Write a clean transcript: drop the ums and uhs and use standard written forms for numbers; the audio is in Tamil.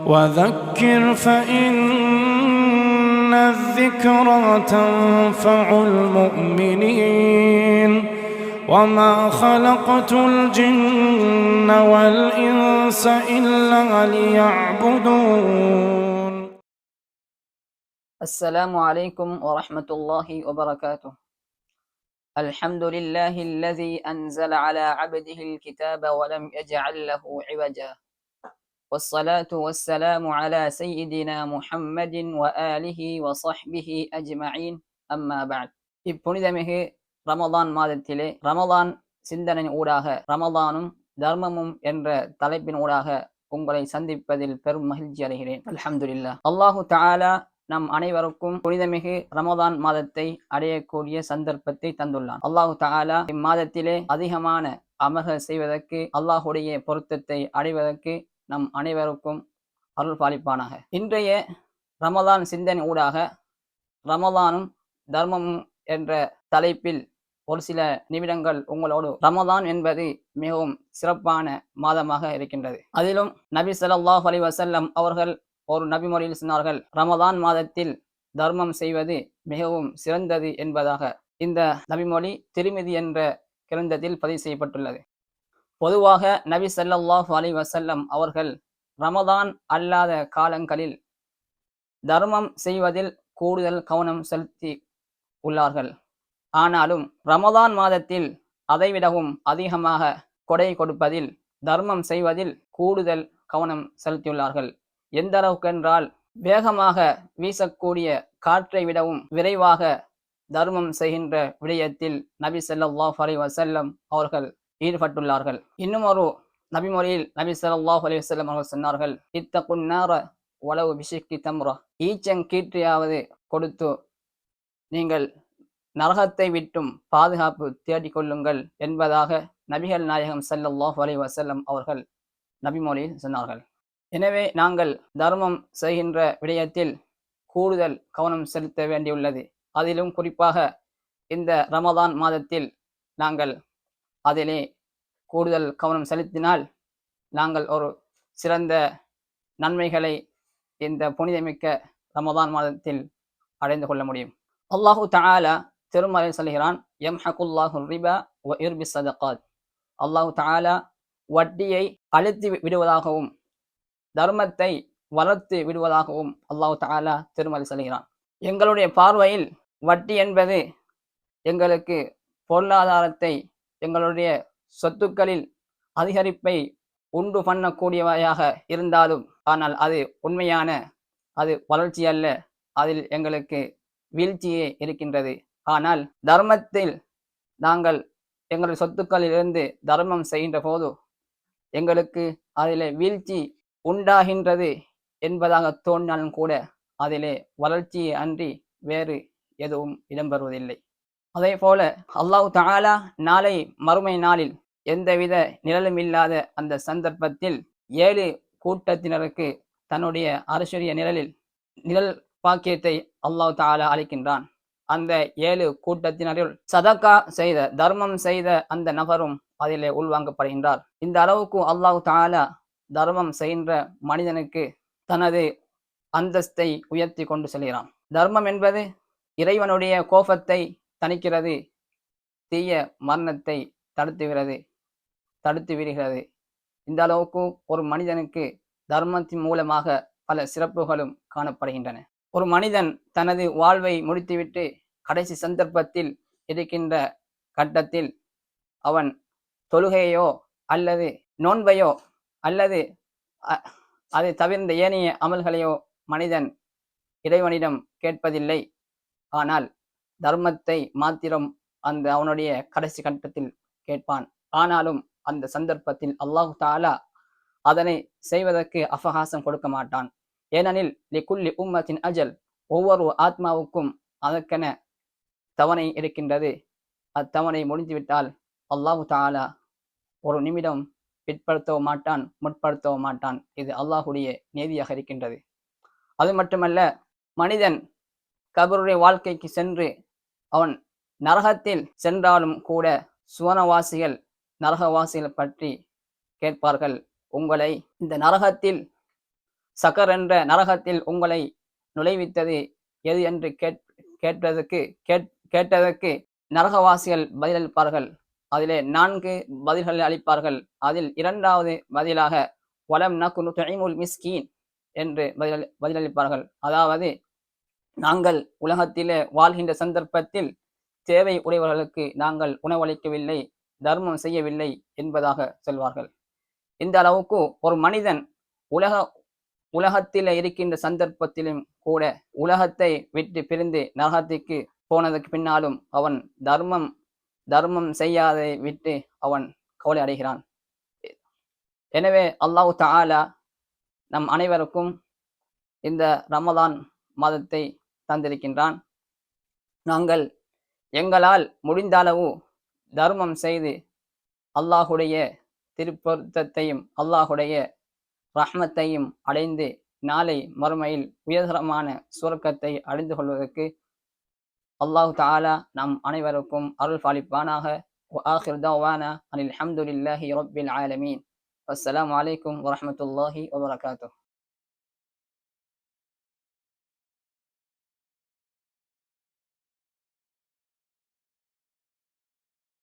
وذكر فإن الذكرى تنفع المؤمنين وما خلقت الجن والإنس إلا ليعبدون. السلام عليكم ورحمة الله وبركاته. الحمد لله الذي أنزل على عبده الكتاب ولم يجعل له عوجا، والصلاة والسلام على سيدنا محمد وآله وصحبه أجمعين. أما بعد. இப்புனிதமிகு ரமலான் மாதத்திலே ரமலான் சிந்தனை ஊடாக ரமலானும் தர்மமும் என்ற தலைப்பின் ஊடாக உங்களை சந்திப்பதில் பெரும் மகிழ்ச்சி அடைகிறேன். அல்ஹம்துலில்லாஹ். அல்லாஹு தஆலா நம் அனைவருக்கும் புனிதமிகு ரமலான் மாதத்தை அடையக்கூடிய சந்தர்ப்பத்தை தந்துள்ளான். அல்லாஹு தஆலா இம்மாதத்திலே அதிகமான அமல்கள் செய்வதற்கு, அல்லாஹுடைய பொருத்தத்தை அடைவதற்கு நம் அனைவருக்கும் அருள் பாலிப்பானாக. இன்றைய ரமலான் சிந்தனை ஊடாக ரமலானும் தர்மமும் என்ற தலைப்பில் ஒரு சில நிமிடங்கள் உங்களோடு. ரமலான் என்பது மிகவும் சிறப்பான மாதமாக இருக்கின்றது. அதிலும் நபி ஸல்லல்லாஹு அலைஹி வஸல்லம் அவர்கள் ஒரு நபிமொழியில் சொன்னார்கள், ரமலான் மாதத்தில் தர்மம் செய்வது மிகவும் சிறந்தது என்பதாக. இந்த நபிமொழி திருமிதி என்ற கிரந்தத்தில் பதிவு செய்யப்பட்டுள்ளது. பொதுவாக நபி ஸல்லல்லாஹு அலைஹி வஸல்லம் அவர்கள் ரமலான் அல்லாத காலங்களில் தர்மம் செய்வதில் கூடுதல் கவனம் செலுத்தி உள்ளார்கள். ஆனாலும் ரமலான் மாதத்தில் அதைவிடவும் அதிகமாக கொடை கொடுப்பதில், தர்மம் செய்வதில் கூடுதல் கவனம் செலுத்தியுள்ளார்கள். எந்த அளவுக்கு என்றால், வேகமாக வீசக்கூடிய காற்றை விடவும் விரைவாக தர்மம் செய்கின்ற விடயத்தில் நபி ஸல்லல்லாஹு அலைஹி வஸல்லம் அவர்கள் ஈடுபட்டுள்ளார்கள். இன்னும் ஒரு நபிமொழியில் நபி ஸல்லல்லாஹு அலைஹி வஸல்லம் அவர்கள் சொன்னார்கள், இத்தகுன் நார வலவு பிஷிக்கி தம்ரா. ஈச்சங்கீற்றையாவது கொடுத்து நீங்கள் நரகத்தை விட்டும் பாதுகாப்பு தேடிக்கொள்ளுங்கள் என்பதாக நபிகள் நாயகம் ஸல்லல்லாஹு அலைஹி வஸல்லம் அவர்கள் நபிமொழியில் சொன்னார்கள். எனவே நாங்கள் தர்மம் செய்கின்ற விடயத்தில் கூடுதல் கவனம் செலுத்த வேண்டியுள்ளது. அதிலும் குறிப்பாக இந்த ரமலான் மாதத்தில் நாங்கள் அதிலே கூடுதல் கவனம் செலுத்தினால் நாங்கள் ஒரு சிறந்த நன்மைகளை இந்த புனிதமிக்க ரமலான் மாதத்தில் அடைந்து கொள்ள முடியும். அல்லாஹு தஆலா திருமறையில் சொல்கிறான், யம்ஹகுல்லாஹு ரிபா வ யுர்பி ஸதகாத். அல்லாஹு தஆலா வட்டியை அழித்து விடுவதாகவும் தர்மத்தை வளர்த்து விடுவதாகவும் அல்லாஹு தஆலா திருமறையில் சொல்கிறான். எங்களுடைய பார்வையில் வட்டி என்பது எங்களுக்கு பொருளாதாரத்தை, எங்களுடைய சொத்துக்களில் அதிகரிப்பை உண்டு பண்ணக்கூடியவையாக இருந்தாலும், ஆனால் அது உண்மையான அது வளர்ச்சி அல்ல, அதில் எங்களுக்கு வீழ்ச்சியே இருக்கின்றது. ஆனால் தர்மத்தில் நாங்கள் எங்களுடைய சொத்துக்களிலிருந்து தர்மம் செய்கின்ற போது எங்களுக்கு அதிலே வீழ்ச்சி உண்டாகின்றது என்பதாக தோன்றினாலும் கூட அதிலே வளர்ச்சியை அன்றி வேறு எதுவும் இடம்பெறுவதில்லை. அதே போல அல்லாஹு தஆலா நாளை மறுமை நாளில் எந்தவித நிழலும் இல்லாத அந்த சந்தர்ப்பத்தில் 7 கூட்டத்தினருக்கு தன்னுடைய அரசுடைய நிழல் பாக்கியத்தை அல்லாஹு தஆலா அளிக்கின்றான். அந்த 7 கூட்டத்தினரில் சதகா செய்த, தர்மம் செய்த அந்த நபரும் அதிலே உள்வாங்கப்படுகின்றார். இந்த அளவுக்கு அல்லாஹு தஆலா தர்மம் செய்கின்ற மனிதனுக்கு தனது அந்தஸ்தை உயர்த்தி கொண்டு செல்கிறான். தர்மம் என்பது இறைவனுடைய கோபத்தை தணிக்கிறது, தீய மரணத்தை தடுத்து விடுகிறது. இந்த அளவுக்கு ஒரு மனிதனுக்கு தர்மத்தின் மூலமாக பல சிறப்புகளும் காணப்படுகின்றன. ஒரு மனிதன் தனது வாழ்வை முடித்துவிட்டு கடைசி சந்தர்ப்பத்தில் இருக்கின்ற கட்டத்தில் அவன் தொழுகையோ அல்லது நோன்பையோ அல்லது அதை தவிர்ந்த ஏனைய அமல்களையோ மனிதன் இறைவனிடம் கேட்பதில்லை. ஆனால் தர்மத்தை மாத்திரம் அந்த அவனுடைய கடைசி கட்டத்தில் கேட்பான். ஆனாலும் அந்த சந்தர்ப்பத்தில் அல்லாஹு தஆலா அதனை செய்வதற்கு அவகாசம் கொடுக்க மாட்டான். ஏனெனில் லிகுல்லி உம்மத்தின் அஜல், ஒவ்வொரு ஆத்மாவுக்கும் அதற்கென தவணை இருக்கின்றது. அத்தவணை முடிந்துவிட்டால் அல்லாஹு தஆலா ஒரு நிமிடம் பிற்படுத்தவும் மாட்டான், முற்படுத்தவும் மாட்டான். இது அல்லாஹுடைய நீதியாக இருக்கின்றது. அது மட்டுமல்ல, மனிதன் கபருடைய வாழ்க்கைக்கு சென்று அவன் நரகத்தில் சென்றாலும் கூட சுவனவாசிகள் நரகவாசிகள் பற்றி கேட்பார்கள், உங்களை இந்த நரகத்தில் சகர் என்ற நரகத்தில் உங்களை நுழைவித்தது எது என்று கேட்டதற்கு நரகவாசிகள் பதிலளிப்பார்கள். அதிலே 4 பதில்களை அளிப்பார்கள். அதில் 2வது பதிலாக வலம் நகு நுத்இமுல் மிஸ்கீன் என்று பதிலளிப்பார்கள். அதாவது நாங்கள் உலகத்திலே வாழ்கின்ற சந்தர்ப்பத்தில் தேவை உடையவர்களுக்கு நாங்கள் உணவளிக்கவில்லை, தர்மம் செய்யவில்லை என்பதாக சொல்வார்கள். இந்த அளவுக்கு ஒரு மனிதன் உலகத்தில் இருக்கின்ற சந்தர்ப்பத்திலும் கூட உலகத்தை விட்டு பிரிந்து நரகத்திற்கு போனதற்கு பின்னாலும் அவன் தர்மம் செய்யாதை விட்டு அவன் கவலை அடைகிறான். எனவே அல்லாஹ் தஆலா நம் அனைவருக்கும் இந்த ரமதான் மாதத்தை தந்திருக்கின்றான். நாங்கள் எங்களால் முடிந்த அளவு தர்மம் செய்து அல்லாஹுடைய திருப்பொருத்தத்தையும் அல்லாஹுடைய ரஹ்மத்தையும் அடைந்து நாளை மறுமையில் உயர்தரமான சுவர்க்கத்தை அடைந்து கொள்வதற்கு அல்லாஹ் தஆலா நம் அனைவருக்கும் அருள் பாலிப்பானாக. وآخر دعوانا أن الحمد لله رب العالمين. والسلام عليكم ورحمة الله وبركاته.